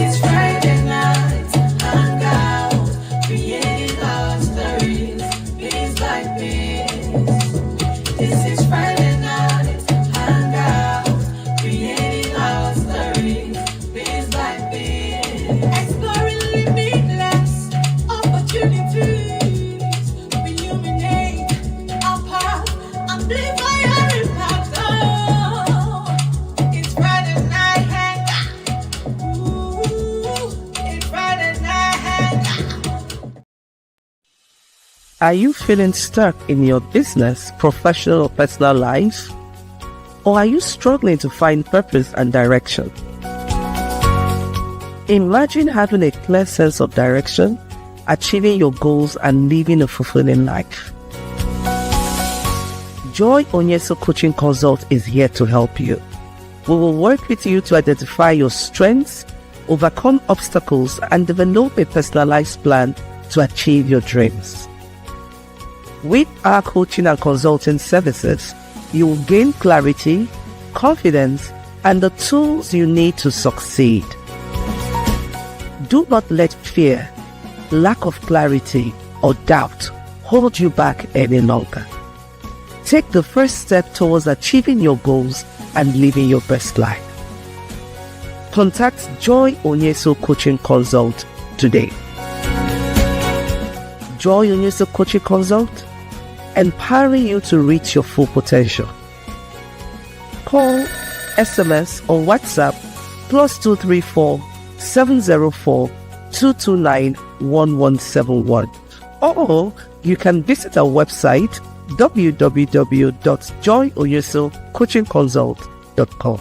is Friday night, Hangout, creating our stories, piece by piece. This is Friday night, Hangout, creating our stories, piece by piece. Exploring limitless opportunities, illuminate our path, amplify our impact. Oh, it's Friday night Hangout. It's Friday night Hangout. Are you feeling stuck in your business, professional, or personal life? Or are you struggling to find purpose and direction? Imagine having a clear sense of direction, achieving your goals, and living a fulfilling life. Joy Onyesoh Coaching Consult is here to help you. We will work with you to identify your strengths, overcome obstacles, and develop a personalized plan to achieve your dreams. With our coaching and consulting services, you will gain clarity, confidence, and the tools you need to succeed. Do not let fear, lack of clarity, or doubt hold you back any longer. Take the first step towards achieving your goals and living your best life. Contact Joy Onyesoh Coaching Consult today. Joy Onyesoh Coaching Consult, empowering you to reach your full potential. Call, SMS, or WhatsApp +234 704 229 1171. Or you can visit our website www.joyonyesohcoachingconsult.com.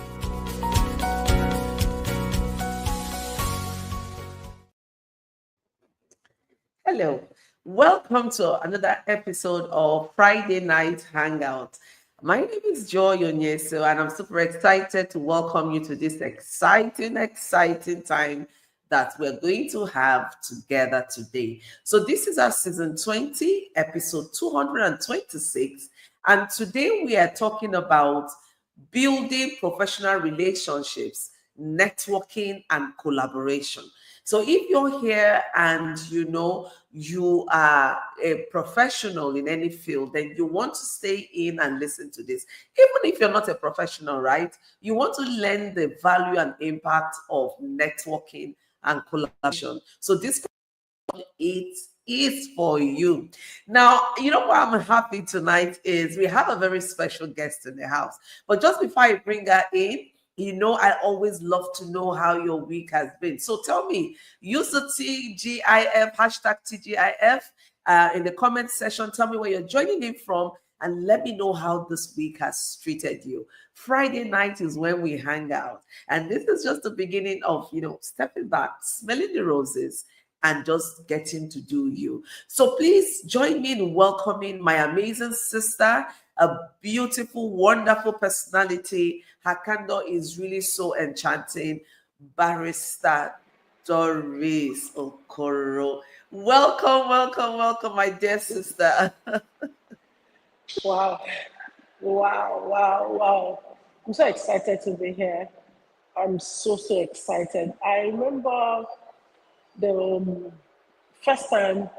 Hello, welcome to another episode of Friday Night Hangout. My name is Joy Onyesoh, and I'm super excited to welcome you to this exciting time that we're going to have together today. So this is our season 20, episode 226, and today we are talking about building professional relationships, networking, and collaboration. So if you're here and you are a professional in any field, then you want to stay in and listen to this. Even if you're not a professional, right? You want to learn the value and impact of networking and collaboration. So this it is for you. Now, you know what I'm happy tonight is we have a very special guest in the house. But just before I bring her in, I always love to know how your week has been. So tell me, use the TGIF, hashtag TGIF in the comment section. Tell me where you're joining in from and let me know how this week has treated you. Friday night is when we hang out. And this is just the beginning of, stepping back, smelling the roses, and just getting to do you. So please join me in welcoming my amazing sister, a beautiful, wonderful personality. Her candor is really so enchanting. Barrister Doris Okoro. Welcome, my dear sister. Wow. I'm so excited to be here. I'm so excited. I remember the first time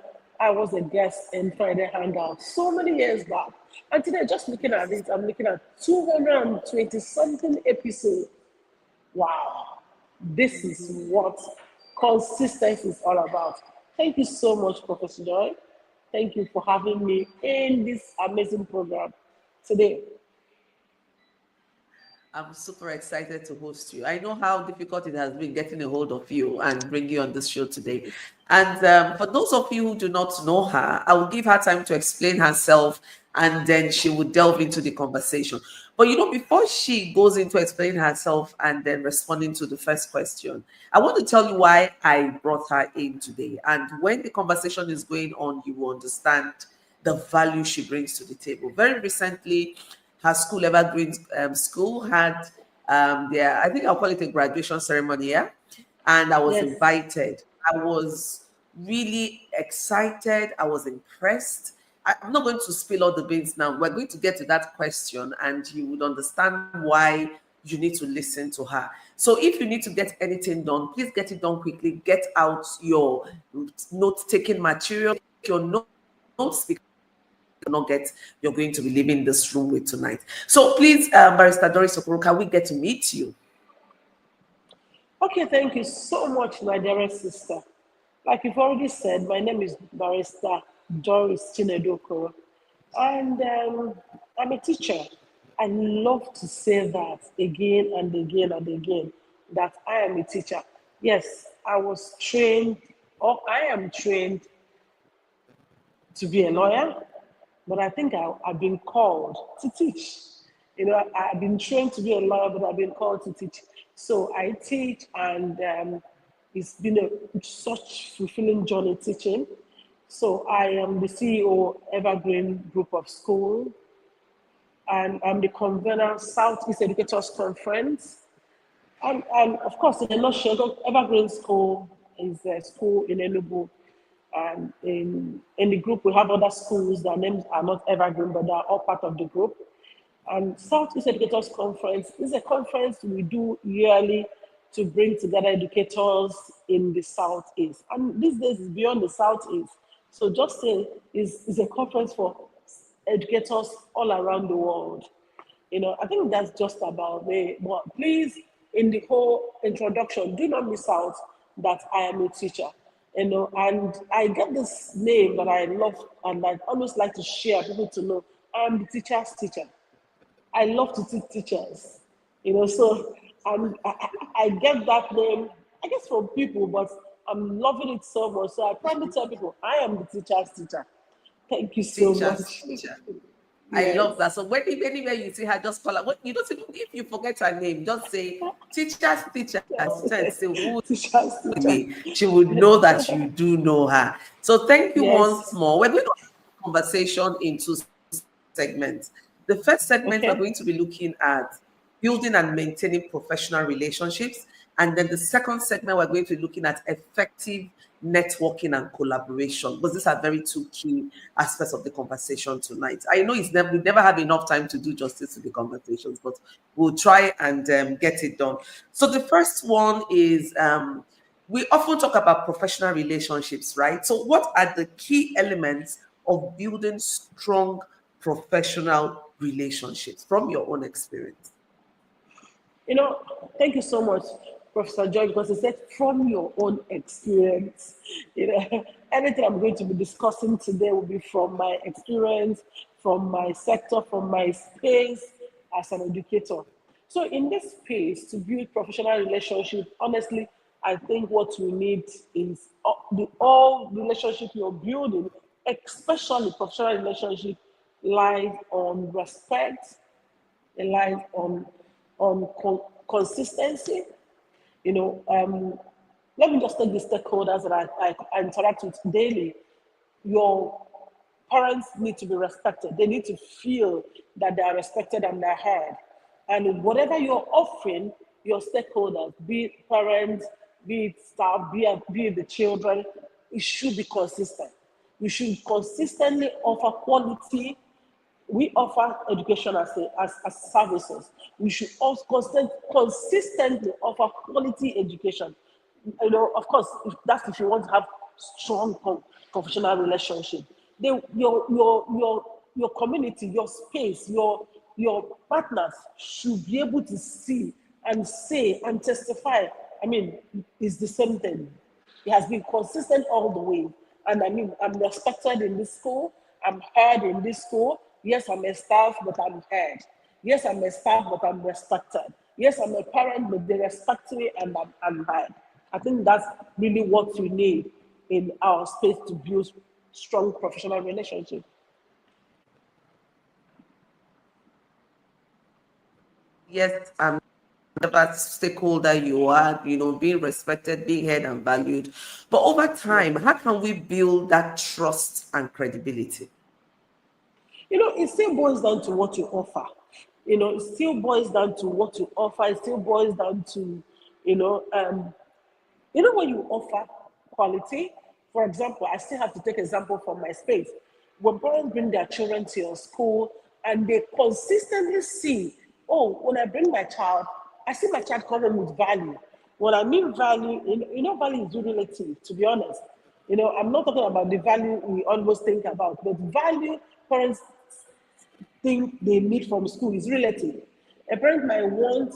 I was a guest in Friday Hangout so many years back. And today, just looking at it, I'm looking at 220 something episodes. Wow. This is what consistency is all about. Thank you so much, Professor Joy. Thank you for having me in this amazing program today. I'm super excited to host you. I know how difficult it has been getting a hold of you and bring you on this show today. And for those of you who do not know her, I will give her time to explain herself and then she will delve into the conversation. But before she goes into explaining herself and then responding to the first question, I want to tell you why I brought her in today. And when the conversation is going on, you will understand the value she brings to the table. Very recently, her school, Evergreen School, had I think I'll call it a graduation ceremony, yeah? And I was invited. I was really excited. I was impressed. I'm not going to spill all the beans now. We're going to get to that question and you would understand why you need to listen to her. So if you need to get anything done, please get it done quickly. Get out your note-taking material, your notes, because nuggets you're going to be leaving this room with tonight. So please, Barrister Doris Okoro, can we get to meet you? Okay, thank you so much, my dearest sister. Like you've already said, my name is Barrister Doris Chinedokoro, and I'm a teacher. I love to say that again and again and again, that I am a teacher. Yes, I was trained, or I am trained to be a lawyer, but I think I've been called to teach. I've been trained to be a lawyer, but I've been called to teach. So I teach, and it's been such fulfilling journey teaching. So I am the CEO Evergreen Group of School, and I'm the convener Southeast Educators Conference. And of course, in a nutshell, Evergreen School is a school in Enugu. And in the group, we have other schools. Their names are not Evergreen, but they are all part of the group. And Southeast Educators Conference is a conference we do yearly to bring together educators in the Southeast. And these days it's beyond the Southeast. So just say it's a conference for educators all around the world. I think that's just about me. But please, in the whole introduction, do not miss out that I am a teacher. And I get this name that I love, and I always like to share people to know I am the teacher's teacher. I love to teach teachers, so I get that name, I guess, from people, but I'm loving it so much. So I probably tell people I am the teacher's teacher. Thank you so much. Teacher. Yes. I love that. So when anywhere you see her, just call her. You don't even, if you forget her name, just say teacher's teacher. Say who Teacher's teacher. she would know that you do know her. So thank you once Yes. more. We're going to have a conversation in two segments. The first segment, we're Okay. going to be looking at building and maintaining professional relationships. And then the second segment, we're going to be looking at effective networking and collaboration, because these are very two key aspects of the conversation tonight. I know we never have enough time to do justice to the conversations, but we'll try and get it done. So the first one is we often talk about professional relationships, right? So what are the key elements of building strong professional relationships from your own experience? Thank you so much, Professor George, because he said from your own experience. Anything I'm going to be discussing today will be from my experience, from my sector, from my space as an educator. So in this space, to build professional relationships, honestly, I think what we need is all relationship you're building, especially professional relationship, lies on respect, relies on consistency. Let me just take the stakeholders that I interact with daily. Your parents need to be respected. They need to feel that they are respected and they're heard. And whatever you're offering your stakeholders, be it parents, be it staff, be it the children, it should be consistent. You should consistently offer quality. We offer education as services. We should also consistently offer quality education. Of course, if you want to have strong professional relationship, your community, your space, your partners should be able to see and say and testify. I mean, it's the same thing. It has been consistent all the way. And I mean, I'm respected in this school. I'm heard in this school. Yes, I'm a staff, but I'm heard. Yes, I'm a staff, but I'm respected. Yes, I'm a parent, but they respect me and I'm heard. I think that's really what we need in our space to build strong professional relationships. Yes, whatever stakeholder you are, being respected, being heard and valued. But over time, how can we build that trust and credibility? It still boils down to what you offer. It still boils down to what you offer. It still boils down to, when you offer quality. For example, I still have to take example from my space. When parents bring their children to your school and they consistently see, oh, when I bring my child, I see my child come home with value. When I mean value, value is relative, to be honest. I'm not talking about the value we always think about, but value parents think they need from school is relative. A parent might want,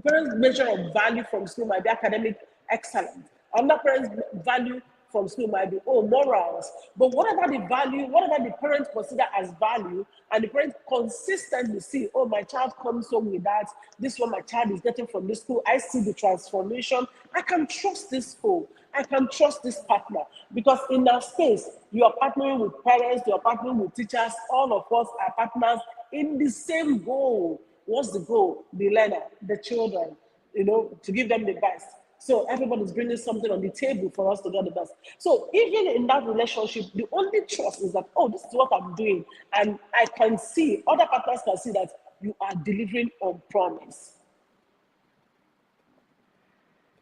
parent's measure of value from school might be academic excellence. Another parent's value from school might be, oh, morals. But whatever the value, whatever the parent consider as value, and the parent consistently see, oh, my child comes home with that, this is what my child is getting from this school, I see the transformation, I can trust this school, I can trust this partner. Because in our space, you are partnering with parents, you are partnering with teachers, all of us are partners in the same goal. What's the goal? The learner, the children, to give them the best. So everybody's bringing something on the table for us to get the best. So even in that relationship, the only trust is that, oh, this is what I'm doing. And I can see, other partners can see that you are delivering on promise.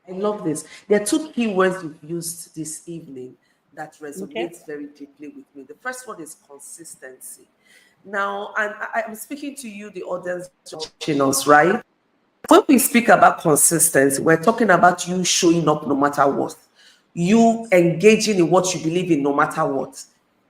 I love this. There are two key words you've used this evening that resonates Okay. very deeply with me. The first one is consistency. Now, and I'm speaking to you, the audience watching us, right? When we speak about consistency, we're talking about you showing up no matter what, you engaging in what you believe in no matter what.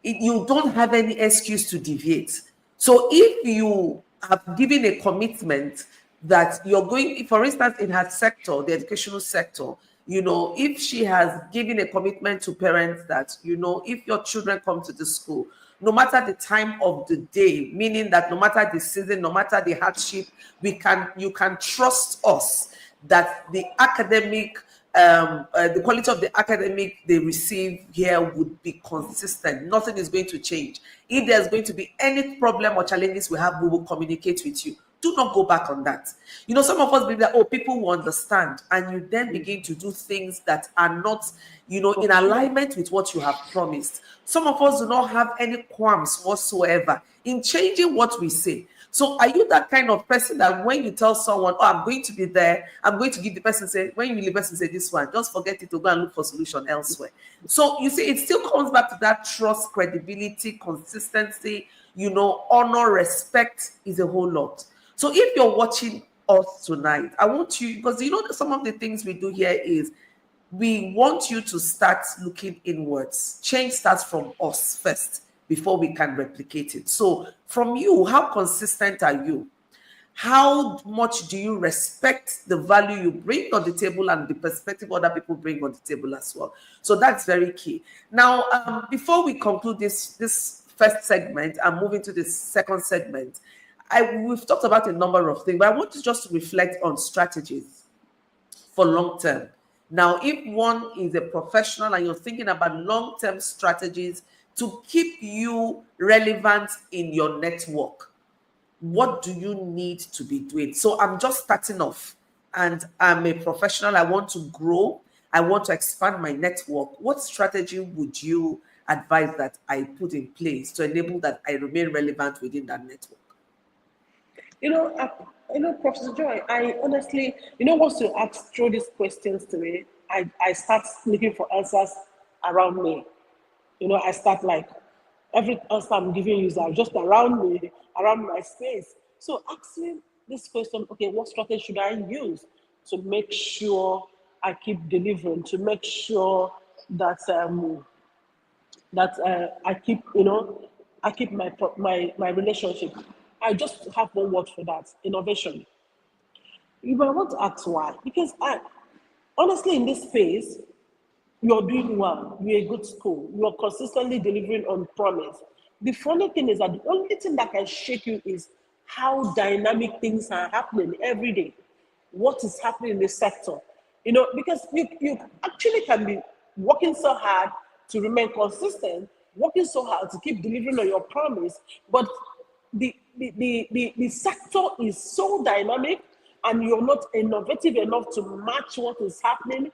You don't have any excuse to deviate. So if you have given a commitment that you're going, for instance, in her sector, the educational sector, if she has given a commitment to parents that, if your children come to the school, no matter the time of the day, meaning that no matter the season, no matter the hardship, you can trust us that the academic, the quality of the academic they receive here would be consistent. Nothing is going to change. If there's going to be any problem or challenges we have, we will communicate with you. Do not go back on that. Some of us believe that, oh, people will understand, and you then begin to do things that are not, in alignment with what you have promised. Some of us do not have any qualms whatsoever in changing what we say. So are you that kind of person that when you tell someone, oh, I'm going to be there, I'm going to give the person, say, when you leave the person, say this one, just forget it to go and look for solution elsewhere. So you see, it still comes back to that trust, credibility, consistency, honor, respect is a whole lot. So if you're watching us tonight, I want you, because some of the things we do here is we want you to start looking inwards. Change starts from us first before we can replicate it. So from you, how consistent are you? How much do you respect the value you bring on the table and the perspective other people bring on the table as well? So that's very key. Now, before we conclude this first segment and move into the second segment, we've talked about a number of things, but I want to just reflect on strategies for long term. Now, if one is a professional and you're thinking about long-term strategies to keep you relevant in your network, what do you need to be doing? So I'm just starting off and I'm a professional. I want to grow. I want to expand my network. What strategy would you advise that I put in place to enable that I remain relevant within that network? Professor Joy, I honestly, once you throw these questions to me, I start looking for answers around me. I start like every answer I'm giving you is just around me, around my space. So asking this question, okay, what strategy should I use to make sure I keep delivering, to make sure that I keep, I keep my relationship. I just have one word for that: innovation. You might want to ask why, because honestly, in this space, you're doing well. You're a good school. You're consistently delivering on promise. The funny thing is that the only thing that can shake you is how dynamic things are happening every day. What is happening in the sector? Because you actually can be working so hard to remain consistent, working so hard to keep delivering on your promise, but the sector is so dynamic and you're not innovative enough to match what is happening.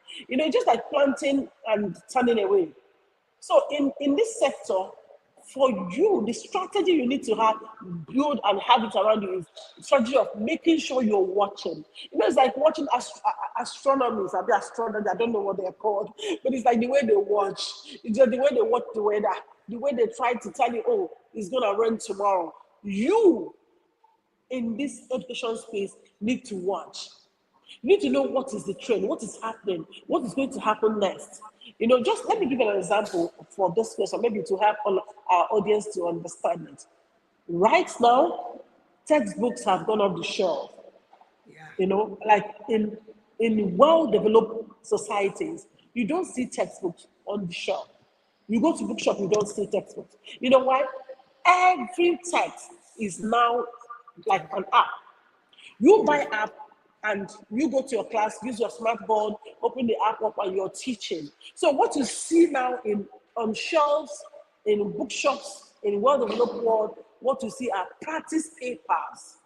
Just like planting and turning away. So in this sector, for you, the strategy you need to have, build and have it around you is strategy of making sure you're watching. It's like watching astronomers, astronomers, I don't know what they're called, but it's like the way they watch. It's just the way they watch the weather, the way they try to tell you, oh, it's gonna rain tomorrow. You in this education space need to watch. You need to know what is the trend, what is happening, what is going to happen next. Just let me give you an example for this question, maybe to help all our audience to understand it. Right now, textbooks have gone off the shelf. Yeah. Like in well-developed societies, you don't see textbooks on the shelf. You go to bookshop, you don't see textbooks. You know why? Every text is now like an app. You buy app and you go to your class, use your smartphone, open the app up, and you're teaching. So what you see now on shelves, in bookshops, in well-developed world, what you see are practice papers.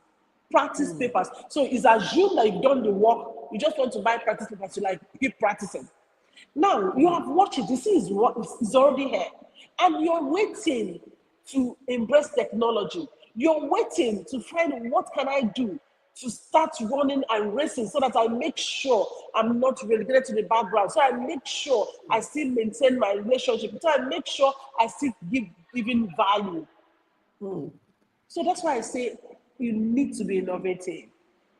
Practice papers. So it's assumed that you've done the work. You just want to buy practice papers to like keep practicing. Now you have watched it. You see, it's already here, and you're waiting to embrace technology. You're waiting to find what can I do to start running and racing so that I make sure I'm not relegated to the background. So I make sure I still maintain my relationship. So I make sure I still giving value. So that's why I say you need to be innovative.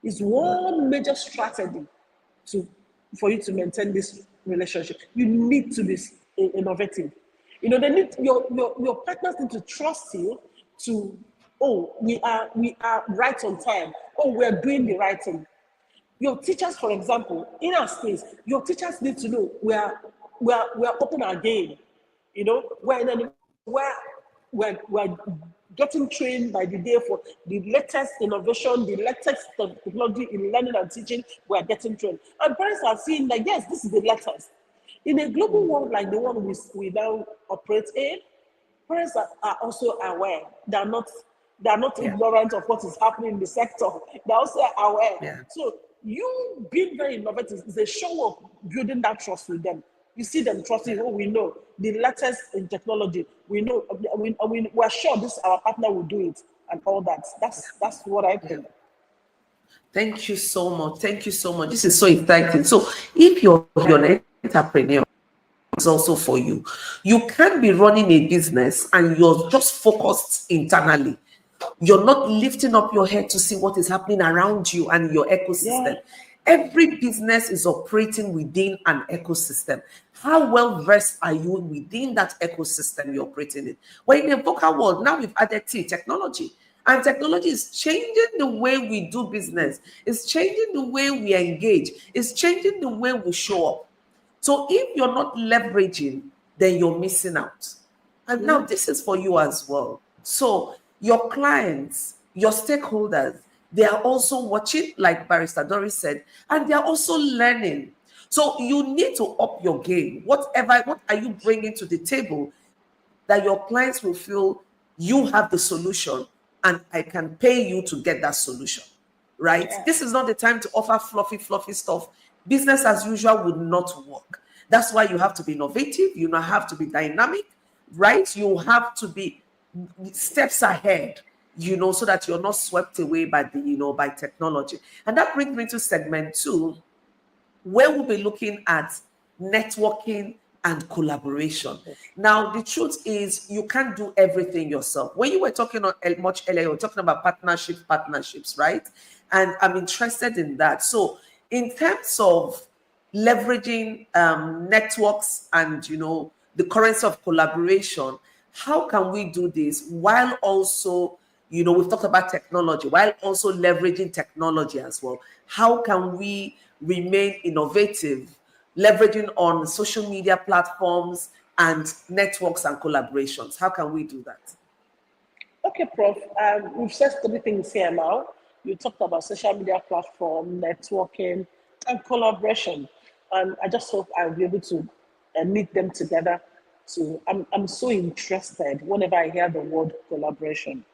It's one major strategy for you to maintain this relationship. You need to be innovative. They need your partners need to trust you to, oh, we are right on time. Oh, we are doing the right thing. Your teachers, for example, in our space, your teachers need to know we are open our game. We're getting trained by the day for the latest innovation, the latest technology in learning and teaching. We're getting trained, and parents are seeing that yes, this is the latest. In a global world like the one we now operate in, parents are also aware. They're not Yeah. ignorant of what is happening in the sector. They're also aware. Yeah. So you being very innovative is a show of building that trust with them. You see them trusting. Oh, we know the latest in technology. We know. We're sure this our partner will do it and all that. That's what I think. Thank you so much. Thank you so much. This is so exciting. So if you're an entrepreneur, it's also for you. You can't be running a business and you're just focused internally. You're not lifting up your head to see what is happening around you and your ecosystem. Yeah. Every business is operating within an ecosystem. How well versed are you within that ecosystem you're operating in? Well, in the vocal world, now we've added technology. And technology is changing the way we do business. It's changing the way we engage. It's changing the way we show up. So if you're not leveraging, then you're missing out. And now this is for you as well. So your clients, your stakeholders, they are also watching, like Barrister Doris said, and they are also learning. So you need to up your game. What are you bringing to the table that your clients will feel you have the solution and I can pay you to get that solution, right? Yeah. This is not the time to offer fluffy stuff. Business as usual would not work. That's why you have to be innovative. You now have to be dynamic, right? You have to be steps ahead, so that you're not swept away by by technology. And that brings me to segment 2, where we'll be looking at networking and collaboration. Now, the truth is you can't do everything yourself. When you were talking much earlier, you were talking about partnerships, right? And I'm interested in that. So in terms of leveraging networks and, the currency of collaboration, how can we do this while also, we've talked about technology, while also leveraging technology as well? How can we remain innovative, leveraging on social media platforms and networks and collaborations? How can we do that? Okay, Prof. We've said three things here now. You talked about social media platform, networking, and collaboration. And I just hope I'll be able to meet them together. So I'm so interested whenever I hear the word collaboration.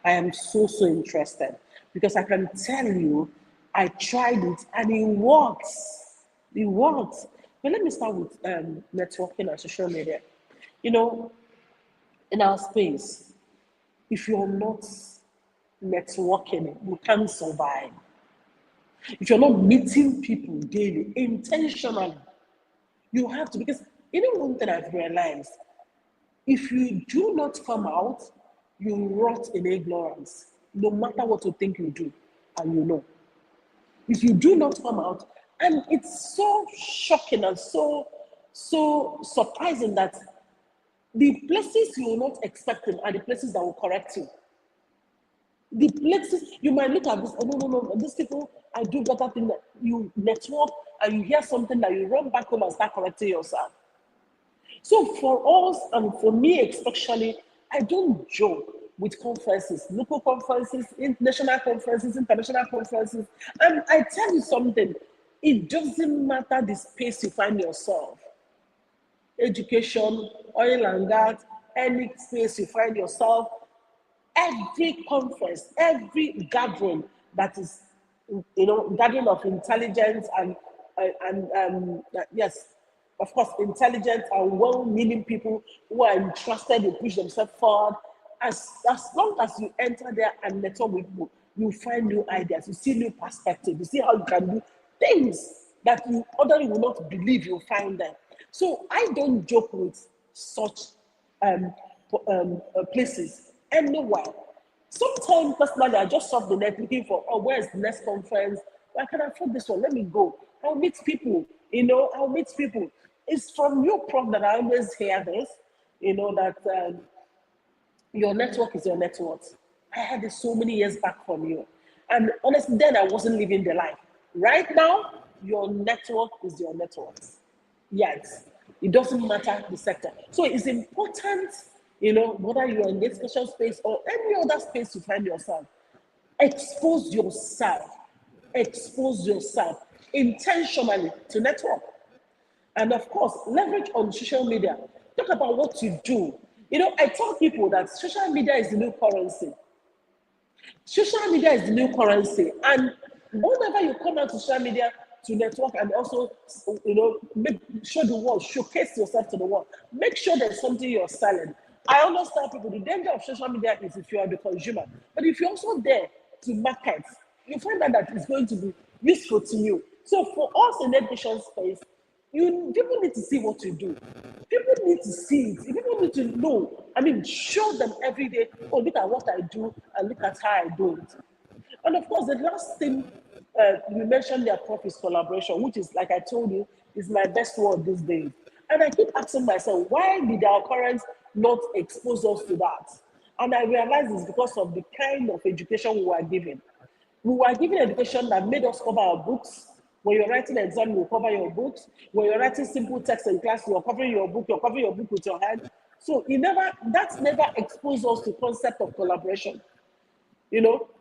I am so interested because I can tell you, I tried it and it works. It works. But let me start with networking and social media. In our space, if you're not networking, you can't survive. If you're not meeting people daily, intentionally, you have to, because one thing I've realized, if you do not come out, you rot in ignorance, no matter what you think you do, and if you do not come out. And it's so shocking and so surprising that the places you will not expect them are the places that will correct you. The places you might look at this, oh no, no, no, these people, I do better thing that you network and you hear something that you run back home and start correcting yourself. So for us and for me especially, I don't joke with conferences, local conferences, national conferences, international conferences. And I tell you something, it doesn't matter the space you find yourself. Education, oil and gas, any space you find yourself, every conference, every gathering that is, gathering of intelligence and yes, of course, intelligent and well-meaning people who are interested in push themselves forward. As long as you enter there and network with people, you find new ideas, you see new perspectives, you see how you can do things that you ordinarily will not believe you'll find there. So I don't joke with such places anywhere. Sometimes personally, I just surf the net looking for, oh, where's the next conference? Well, I can afford this one. Let me go. I'll meet people. I'll meet people. It's from you, Prof, that I always hear this. That your network is your net worth. I had this so many years back from you, and honestly, then I wasn't living the life. Right now, your network is your net worth. Yes, it doesn't matter the sector. So it's important, whether you're in the education space or any other space you find yourself, expose yourself intentionally to network. And of course, leverage on social media. Talk about what you do. I tell people that social media is the new currency. Social media is the new currency. And whenever you come out to social media to network and also, show the world, showcase yourself to the world, make sure there's something you're selling. I always tell people the danger of social media is if you are the consumer. But if you're also there to market, you find out that it's going to be useful to you. So for us in the education space, people need to see what you do. People need to see it. People need to know. Show them every day, oh, look at what I do and look at how I do it. And of course, the last thing you mentioned there, Prof, is collaboration, which is, like I told you, is my best word these days. And I keep asking myself, why did our parents not expose us to that? And I realize it's because of the kind of education we were given. We were given education that made us cover our books. When you're writing an exam, you cover your books. When you're writing simple text in class, you're covering your book with your hand. So that's never exposed us to concept of collaboration.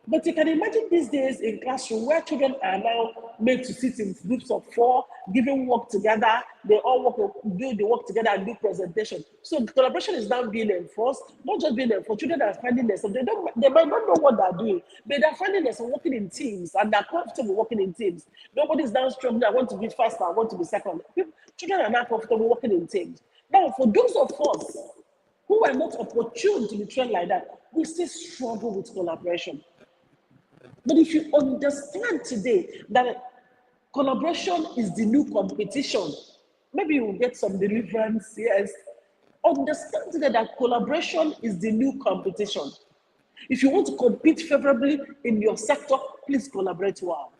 But you can imagine these days in classroom where children are now made to sit in groups of 4, giving work together. They all do the work together and do presentation. So collaboration is now being enforced, not just being enforced. Children are finding themselves. They might not know what they're doing, but they're finding themselves working in teams and they're comfortable working in teams. Nobody's now struggling. I want to be first, I want to be second. Children are now comfortable working in teams. Now, for those of us who are not opportune to be trained like that, we still struggle with collaboration. But if you understand today that collaboration is the new competition, maybe you will get some deliverance, yes. Understand today that collaboration is the new competition. If you want to compete favorably in your sector, please collaborate well.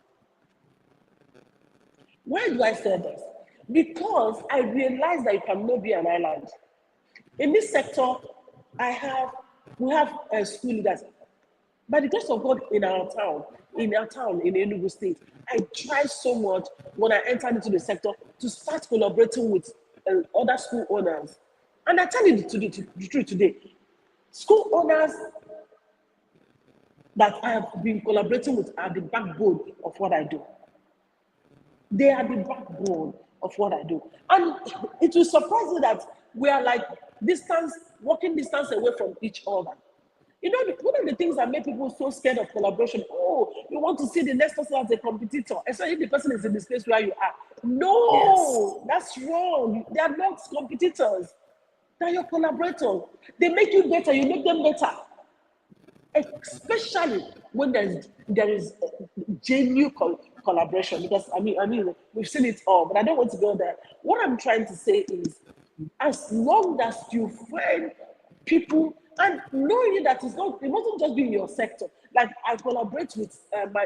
Why do I say this? Because I realize that you cannot be an island. In this sector, we have school leaders. By the grace of God, in our town, in Enugu State, I tried so much when I entered into the sector to start collaborating with other school owners. And I tell you the truth today, school owners that I have been collaborating with are the backbone of what I do. They are the backbone of what I do. And it will surprise you that we are like walking distance away from each other. One of the things that make people so scared of collaboration, you want to see the next person as a competitor, especially if the person is in the space where you are. No, yes. That's wrong. They are not competitors. They are your collaborators. They make you better, you make them better. Especially when there is genuine collaboration. Because we've seen it all, but I don't want to go there. What I'm trying to say is, as long as you find people and knowing that it wasn't just being your sector. Like I collaborate with my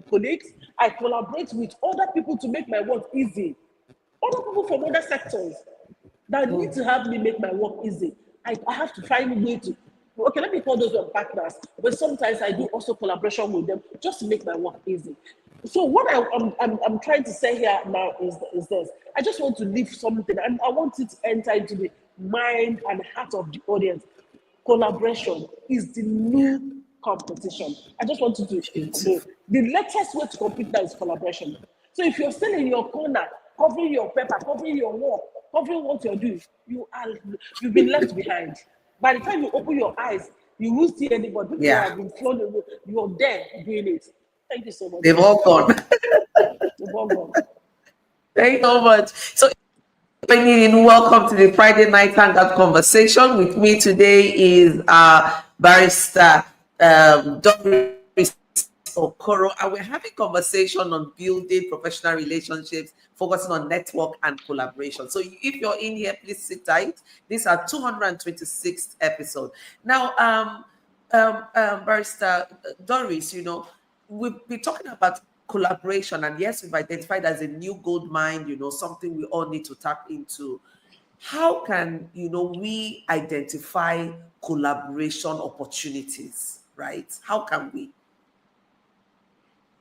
colleagues, I collaborate with other people to make my work easy. Other people from other sectors that need to help me make my work easy. I have to find a way to, okay, let me call those one partners, but sometimes I do also collaboration with them just to make my work easy. So what I'm trying to say here now is this. I just want to leave something, and I want it to enter into the mind and heart of the audience. Collaboration is the new competition. I just want you to know Beautiful. the latest way to compete now is collaboration. So if you're still in your corner, covering your paper, covering your work, covering what you're doing, you've been left behind. By the time you open your eyes, you won't see anybody. People Yeah, have been thrown away. You're there doing it. Thank you so much. they've all gone. You've all gone. Thank you so much. So, joining in, welcome to the Friday night hangout conversation. With me today is barrister Doris Okoro, and we're having conversation on building professional relationships, focusing on network and collaboration. So, if you're in here, please sit tight. These are 226th episode. Now, barrister Doris, we've been talking about collaboration, and yes, we've identified as a new gold mine, something we all need to tap into. How can we identify collaboration opportunities, right? How can we?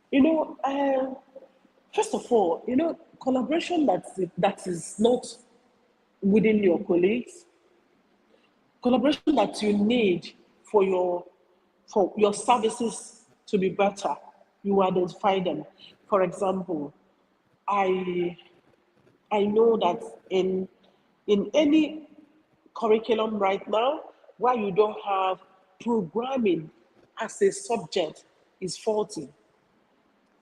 You know, first of all, collaboration that is not within your colleagues, collaboration that you need for your services to be better, you identify them. For example, I I know that in any curriculum right now where you don't have programming as a subject is faulty.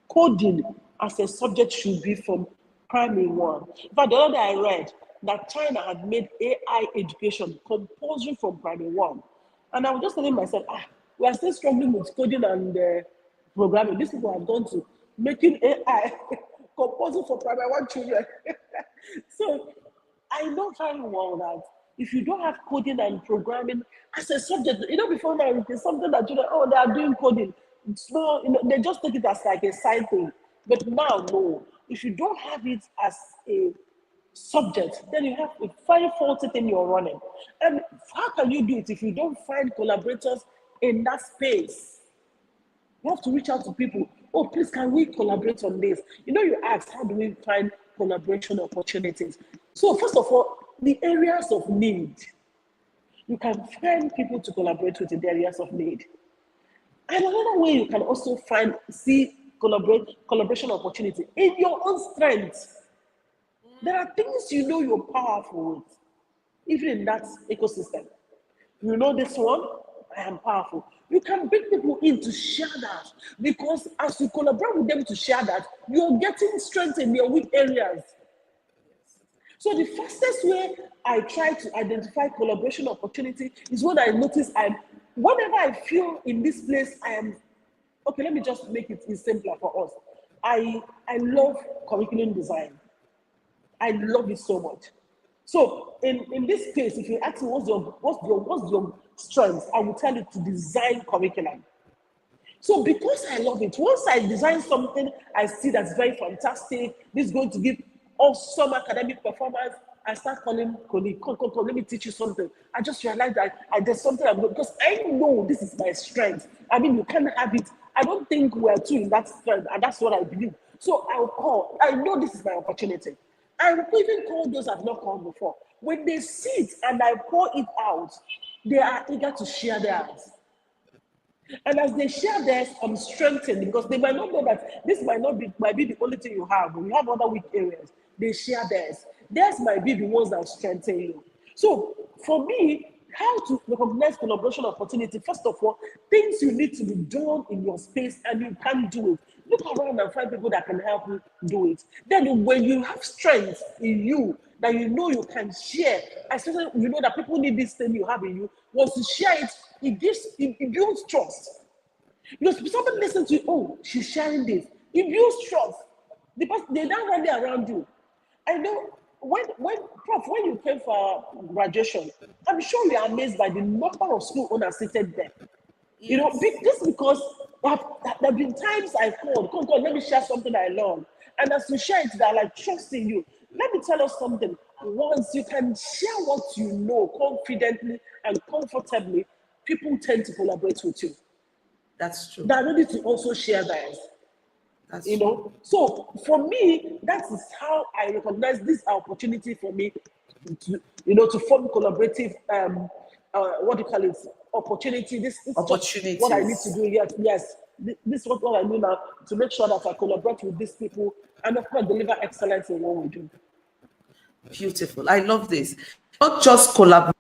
Coding as a subject should be from primary one. But the other day I read that China had made AI education compulsory from primary one. And I was just telling myself, we are still struggling with coding and programming. These people have gone to making AI compulsory for primary one children. So I know very well that if you don't have coding and programming as a subject, before now it is something that they are doing coding. It's not, they just take it as like a side thing. But now, no. If you don't have it as a subject, then you have a very faulty thing you're running. And how can you do it if you don't find collaborators in that space? You have to reach out to people. Oh, please, can we collaborate on this? You ask, how do we find collaboration opportunities? So, first of all, the areas of need. You can find people to collaborate with in the areas of need. And another way you can also see collaboration opportunity in your own strength. There are things you're powerful with, even in that ecosystem. You know this one, I am powerful. You can bring people in to share that because as you collaborate with them to share that, you're getting strength in your weak areas. So the fastest way I try to identify collaboration opportunity is when I notice whenever I feel in this place, I am, okay, let me just make it simpler for us. I love curriculum design. I love it so much. So in this case, if you ask me what's your strength, I will tell you to design curriculum. So because I love it, once I design something, I see that's very fantastic. This is going to give awesome academic performance. I start calling colleague, come, let me teach you something. I just realized that there's something I'm doing because I know this is my strength. I mean, you can't have it. I don't think we're two in that strength, and that's what I believe. So I'll call. I know this is my opportunity. I will even call those I've not called before. When they see it and I pour it out, they are eager to share theirs. And as they share theirs, I'm strengthened because they might not know that this might be the only thing you have, but you have other weak areas. They share theirs. Theirs might be the ones that strengthen you. So for me, how to recognize collaboration opportunity, first of all, things you need to be done in your space and you can't do it. Look around and find people that can help you do it. Then when you have strength in you that you can share, especially that people need this thing you have in you, once you share it, it builds trust. Because somebody listens to you, oh, she's sharing this. It builds trust. Because they're not really around you. I know when Prof, when you came for graduation, I'm sure you are amazed by the number of school owners seated there. Yes. Just because there have been times I called, come, let me share something I learned. And as you share it, they're like trusting you. Let me tell us something. Once you can share what you know confidently and comfortably, people tend to collaborate with you. That's true. They're ready to also share theirs. That's true. So for me, that is how I recognize this opportunity for me to form collaborative what do you call it, opportunity. This is just what I need to Opportunities. do. Yes, this is what I do now, to make sure that I collaborate with these people and of course deliver excellence in what we do. Beautiful. I love this. Not just collaborate,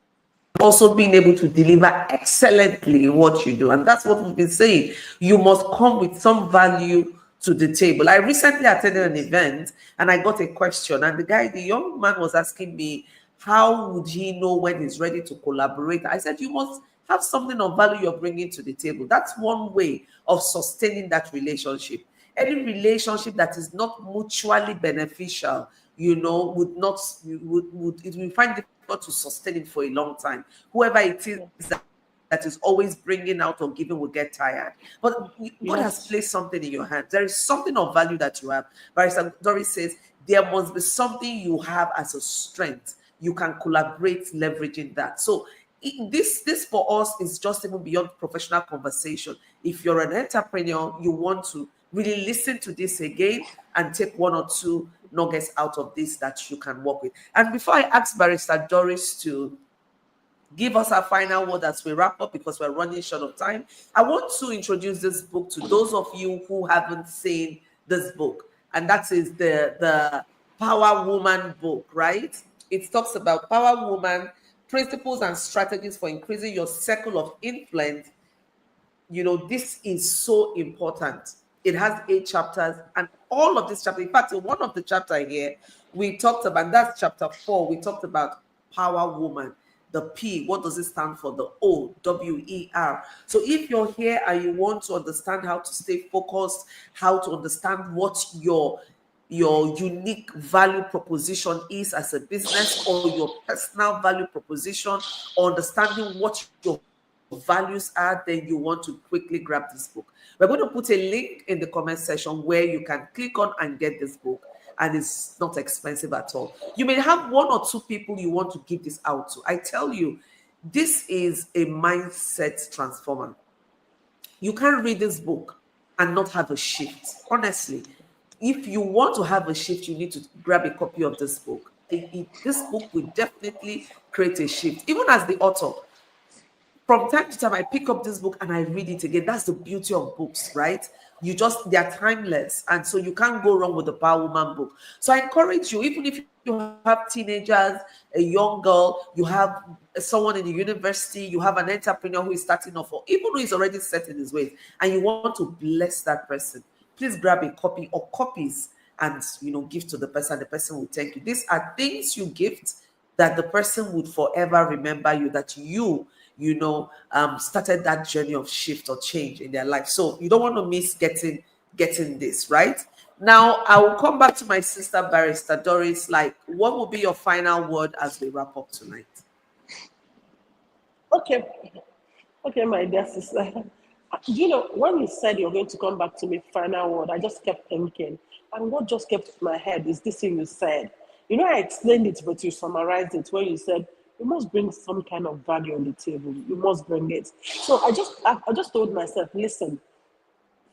also being able to deliver excellently what you do. And that's what we've been saying. You must come with some value to the table. I recently attended an event and I got a question, and the young man was asking me, how would he know when he's ready to collaborate? I said, you must have something of value you're bringing to the table. That's one way of sustaining that relationship. Any relationship that is not mutually beneficial, would not would it will find difficult to sustain it for a long time. Whoever it is that is always bringing out or giving will get tired. But God has Yes, placed something in your hands. There is something of value that you have. Barrister Doris says there must be something you have as a strength. You can collaborate leveraging that. So this for us is just even beyond professional conversation. If you're an entrepreneur, you want to really listen to this again and take one or two nuggets out of this that you can work with. And before I ask Barrister Doris to give us our final word as we wrap up, because we're running short of time, I want to introduce this book to those of you who haven't seen this book. And that is the Power Woman book, right? It talks about Power Woman, principles and strategies for increasing your circle of influence. This is so important. It has 8 chapters, and all of this chapter, in fact, in one of the chapter here, we talked about, that's chapter 4, we talked about Power Woman. The P, what does it stand for? The O, WER. So if you're here and you want to understand how to stay focused, how to understand what your unique value proposition is as a business, or your personal value proposition, or understanding what your values are, then you want to quickly grab this book. We're going to put a link in the comment section where you can click on and get this book, and it's not expensive at all. You may have one or two people you want to give this out to. I tell you, this is a mindset transformer. You can't read this book and not have a shift. Honestly, if you want to have a shift, you need to grab a copy of this book. This book will definitely create a shift. Even as the author, from time to time, I pick up this book and I read it again. That's the beauty of books, right? They're timeless. And so you can't go wrong with the Power Woman book. So I encourage you, even if you have teenagers, a young girl, you have someone in the university, you have an entrepreneur who is starting off, or even who is already set in his ways, and you want to bless that person, please grab a copy or copies and give to the person. The person will thank you. These are things you gift that the person would forever remember you, that started that journey of shift or change in their life. So you don't want to miss getting this, right? Now, I will come back to my sister, Barrister Doris. Like, what will be your final word as we wrap up tonight? okay, my dear sister. When you said you're going to come back to me, final word, I just kept thinking, and what just kept in my head is this thing you said. I explained it, but you summarized it when you said you must bring some kind of value on the table. You must bring it. So I just told myself, listen,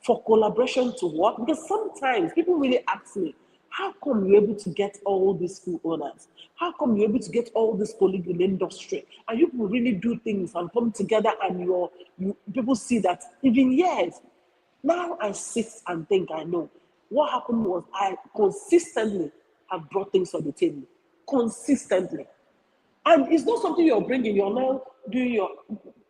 for collaboration to work, because sometimes people really ask me, how come you're able to get all these school owners? How come you're able to get all these colleagues in the industry? And you can really do things and come together, and people see that even years. Now I sit and think I know. What happened was I consistently have brought things on the table. Consistently. And it's not something you're bringing. You're now doing your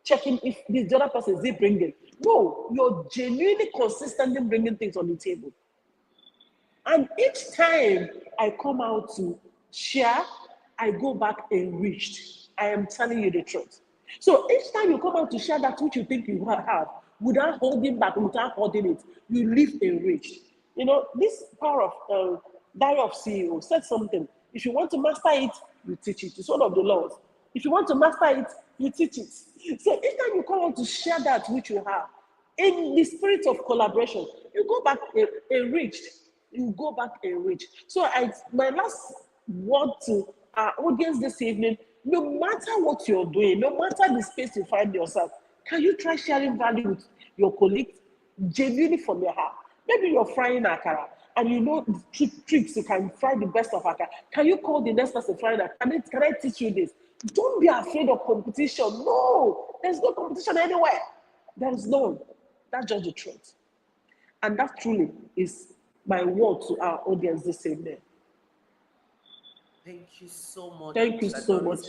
checking if the other person is bringing. No, you're genuinely consistently bringing things on the table. And each time I come out to share, I go back enriched. I am telling you the truth. So each time you come out to share that which you think you have, without holding back, without holding it, you live enriched. This power of Diary of CEO said something. If you want to master it, you teach it. It's one of the laws. If you want to master it, you teach it. So each time you come on to share that which you have, in the spirit of collaboration, you go back enriched. You go back enriched. So my last word to our audience this evening, no matter what you're doing, no matter the space you find yourself, can you try sharing value with your colleagues genuinely from your heart? Maybe you're frying akara and you know the tricks you can fry the best of akara. Can you call the next person frying akara? Can I teach you this? Don't be afraid of competition. No, there's no competition anywhere. There is none. That's just the truth. And that truly is my word to our audience this evening. Thank you so much. Thank you so much.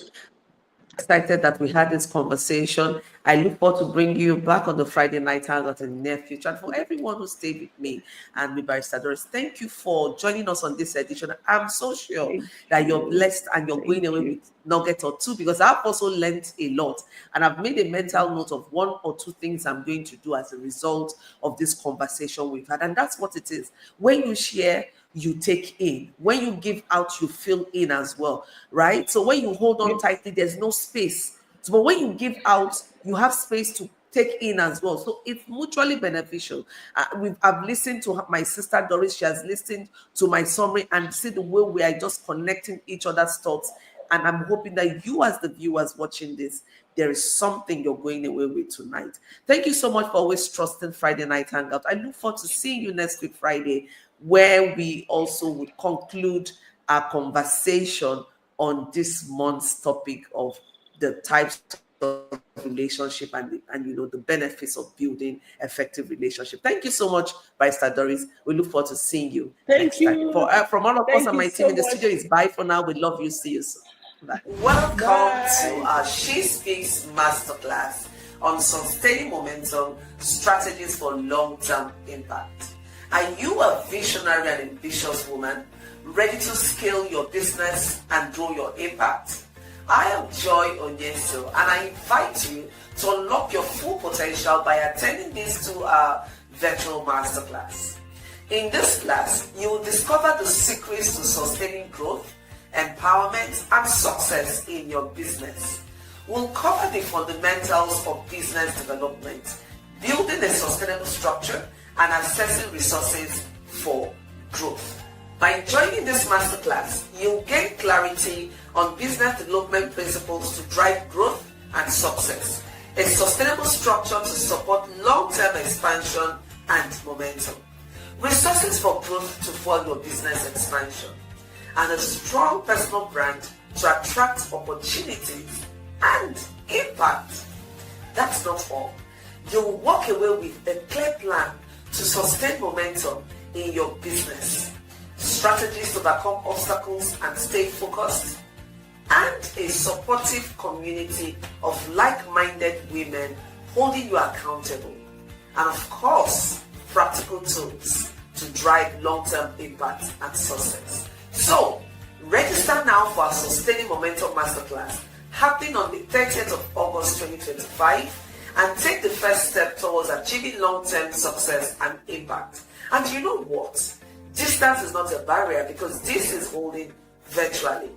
Excited that we had this conversation. I look forward to bringing you back on the Friday night hangout in the near future. And for everyone who stayed with me and with Barrister Doris, thank you for joining us on this edition. I'm so sure that you're blessed and you're going away with nugget or two, because I've also learned a lot, and I've made a mental note of one or two things I'm going to do as a result of this conversation we've had. And that's what it is. When you share, you take in. When you give out, you fill in as well, right? So when you hold on tightly, there's no space. So, but when you give out, you have space to take in as well. So it's mutually beneficial. I've listened to my sister Doris. She has listened to my summary and see the way we are just connecting each other's thoughts. And I'm hoping that you, as the viewers watching this, there is something you're going away with tonight. Thank you so much for always trusting Friday Night Hangout. I look forward to seeing you next week, Friday, where we also would conclude our conversation on this month's topic of the types of relationship and you know the benefits of building effective relationship. Thank you so much, Barrister Doris. We look forward to seeing you next time. From all of us and my team in the studio, is bye for now. We love you. See you soon. Bye. Welcome to our She Speaks Masterclass on sustaining momentum, strategies for long-term impact. Are you a visionary and ambitious woman ready to scale your business and grow your impact? I am Joy Onyesoh, and I invite you to unlock your full potential by attending this 2-hour virtual masterclass. In this class, you will discover the secrets to sustaining growth, empowerment, and success in your business. We'll cover the fundamentals of business development, building a sustainable structure, and accessing resources for growth. By joining this masterclass, you'll gain clarity on business development principles to drive growth and success, a sustainable structure to support long-term expansion and momentum, resources for growth to fuel your business expansion, and a strong personal brand to attract opportunities and impact. That's not all. You'll walk away with a clear plan to sustain momentum in your business, strategies to overcome obstacles and stay focused, and a supportive community of like-minded women holding you accountable, and of course, practical tools to drive long-term impact and success. So, register now for our Sustaining Momentum Masterclass happening on the 30th of August 2025, and take the first step towards achieving long-term success and impact. And you know what? Distance is not a barrier, because this is holding virtually.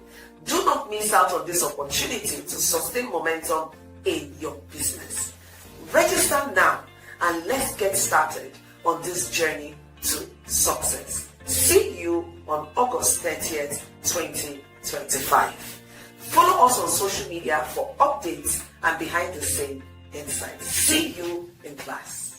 Do not miss out on this opportunity to sustain momentum in your business. Register now and let's get started on this journey to success. See you on August 30th, 2025. Follow us on social media for updates and behind the scenes insights. See you in class.